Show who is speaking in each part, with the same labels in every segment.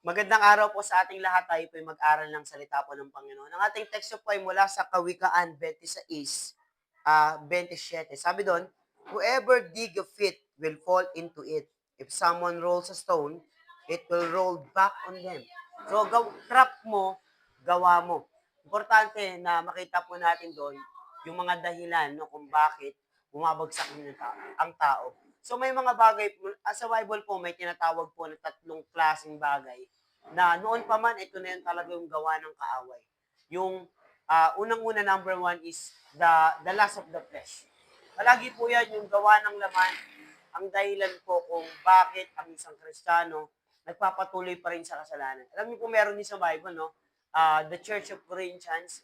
Speaker 1: Magandang araw po sa ating lahat. Tayo po'y mag-aral ng salita po ng Panginoon. Ang ating teksto po ay mula sa Kawikaan 26, 27. Sabi doon, "Whoever dig a pit will fall into it. If someone rolls a stone, it will roll back on them." So, trap mo, gawa mo. Importante na makita po natin doon yung mga dahilan no, kung bakit bumabagsak ang tao. So may mga bagay po, sa Bible po may tinatawag po na tatlong klaseng bagay na noon pa man ito na yun talaga yung gawa ng kaaway. Yung unang-una, number one is the lust of the flesh. Palagi po yan yung gawa ng laman, ang dahilan po kung bakit ang isang Kristiyano nagpapatuloy pa rin sa kasalanan. Alam niyo po meron din sa Bible, no? The Church of Corinthians,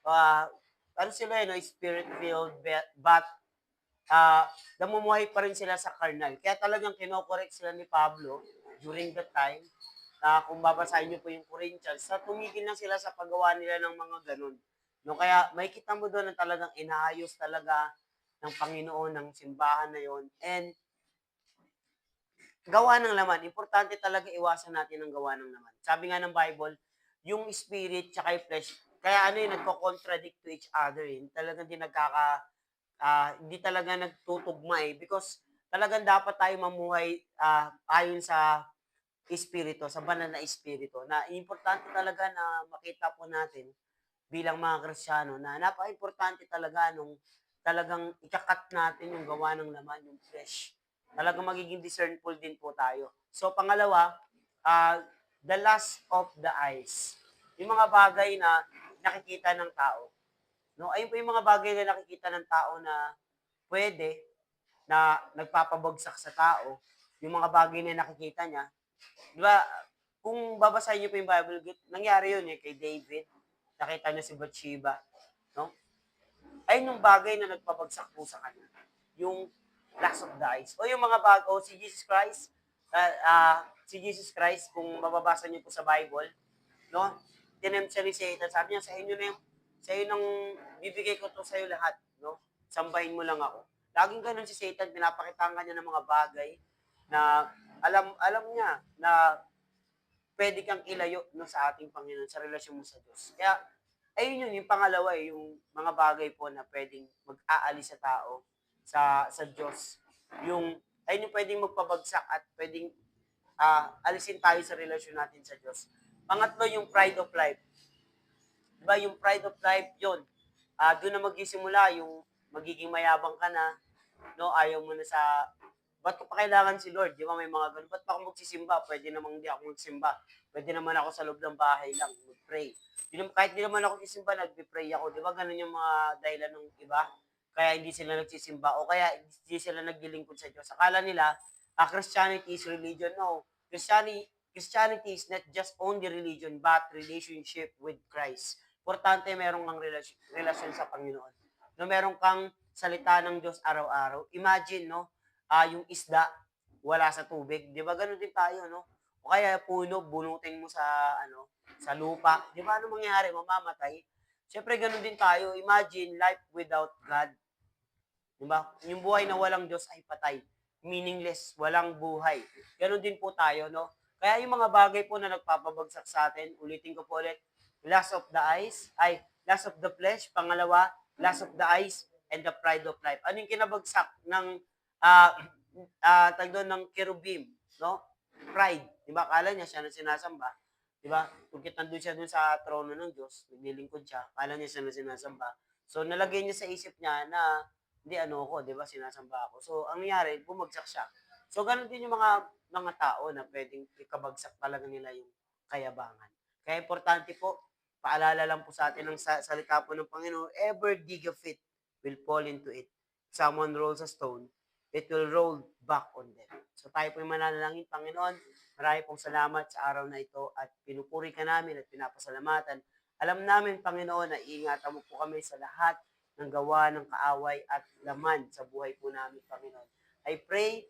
Speaker 1: uh, ano sila, no? Spirit-filled, but namumuhay pa rin sila sa carnal. Kaya talagang kinokorek sila ni Pablo during that time, kung babasahin niyo po yung Corinthians, sa tumigil na sila sa paggawa nila ng mga ganun. No, kaya makikita mo doon na talagang inaayos talaga ng Panginoon ng simbahan na yon. And gawa ng laman, importante talaga iwasan natin ang gawa ng laman. Sabi nga ng Bible, yung spirit tsaka yung flesh, kaya ano yun, nagko-contradict to each other. Talagang hindi talaga nagtutugma because talagang dapat tayo mamuhay ayon sa espiritu, sa banal na espiritu, na importante talaga na makita po natin bilang mga Kristiyano na napaka-importante talaga nung talagang ikakat natin yung gawa ng laman, yung flesh. Talagang magiging discernful din po tayo. So, pangalawa, uh, the lust of the eyes. Yung mga bagay na nakikita ng tao. No, ayun po yung mga bagay na nakikita ng tao na pwede na nagpapabagsak sa tao, yung mga bagay na nakikita niya. Di ba, kung babasahin niyo po yung Bible, nangyari yun kay David. Nakita niya si Bathsheba. No? Ay nung bagay na nagpabagsak po sa kanya. Yung lust of the eyes. O yung mga bago, si Jesus Christ, kung mababasa niyo po sa Bible, no? Tinempt siya ni Satan. Sabi niya, sa iyo nang bibigay ko to sa iyo lahat, no? Sambahin mo lang ako. Laging ganun si Satan, pinapakitaan kanya ng mga bagay na alam niya na pwede kang ilayo no, sa ating Panginoon, sa relasyon mo sa Diyos. Kaya, ayun yun, yung pangalawa, yung mga bagay po na pwedeng mag-aalis sa tao, sa Diyos. Ayun yung pwedeng magpabagsak at pwedeng alisin tayo sa relasyon natin sa Diyos. Pangatlo, yung pride of life. Diba, yung pride of life, yun. Doon na magsisimula yung magiging mayabang ka na, no? Ayaw mo na ba't ko pa kailangan si Lord? Di ba may mga ganun? Ba't pa ako magsisimba? Pwede namang hindi ako magsimba. Pwede naman ako sa loob ng bahay lang, mag-pray. Kahit di naman ako sisimba, nagpe-pray ako. Di ba ganun yung mga dahilan ng iba? Kaya hindi sila nagsisimba o kaya hindi sila naglilingkod sa Diyos. Akala nila, Christianity is religion. No. Christianity is not just only religion, but relationship with Christ. Importante merong kang relasyon sa Panginoon. No, meron kang salita ng Diyos araw-araw. Imagine, no, yung isda, wala sa tubig. Di ba ganun din tayo, no? O kaya puno, bunutin mo sa lupa. Di ba ano mangyayari? Mamamatay. Siyempre, ganun din tayo. Imagine life without God. Di ba? Yung buhay na walang Diyos ay patay. Meaningless, walang buhay. Ganun din po tayo, no? Kaya yung mga bagay po na nagpapabagsak sa atin, ulitin ko po ulit, lust of the flesh, pangalawa, lust of the eyes, and the pride of life. Ano yung kinabagsak ng uh, ng cherubim, no? Pride. Di ba? Akala niya siya na sinasamba. Di ba? Kung nandun siya dun sa trono ng Diyos, naglilingkod siya, akala niya siya na sinasamba. So, nalagay niya sa isip niya na hindi ano ako, 'di ba? Sinasamba ako. So, ang nangyari, bumagsak siya. So, ganun din yung mga tao na pwedeng ikabagsak talaga nila yung kayabangan. Kaya importante po, paalala lang po sa atin ng salita po ng Panginoon, ever dig a pit will fall into it. Someone rolls a stone, it will roll back on them. So tayo po yung mananalangin, Panginoon, marami pong salamat sa araw na ito at pinupuri ka namin at pinapasalamatan. Alam namin, Panginoon, na iingatan mo po kami sa lahat ng gawa ng kaaway at laman sa buhay po namin, Panginoon. I pray,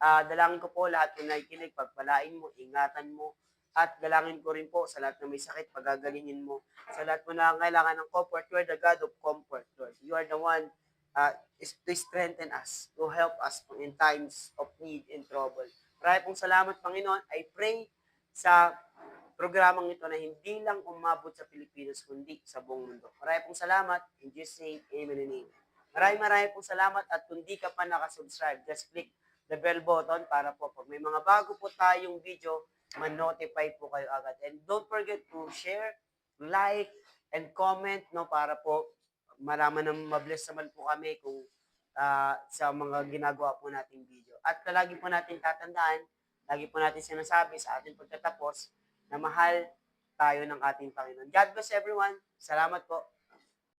Speaker 1: dalangin ko po lahat ng nakikinig, pagpalain mo, ingatan mo, at dalangin ko rin po sa lahat ng may sakit, pagagalingin mo. Sa lahat mo na kailangan ng comfort, you are the God of comfort, Lord. You are the one is to strengthen us, to help us in times of need and trouble. Marami pong salamat, Panginoon. I pray sa programang ito na hindi lang umabot sa Pilipinas kundi sa buong mundo. Maraming pong salamat. In Jesus' name, amen and amen. Maraming pong salamat at kung di ka pa nakasubscribe, just click the bell button para po pag may mga bago po tayong video, man-notify po kayo agad. And don't forget to share, like, and comment no para po malaman ng mabless naman po kami kung sa mga ginagawa po nating video. At lagi po natin tatandaan, lagi po natin sinasabi sa ating pagtatapos na mahal tayo ng ating Panginoon. God bless everyone. Salamat po.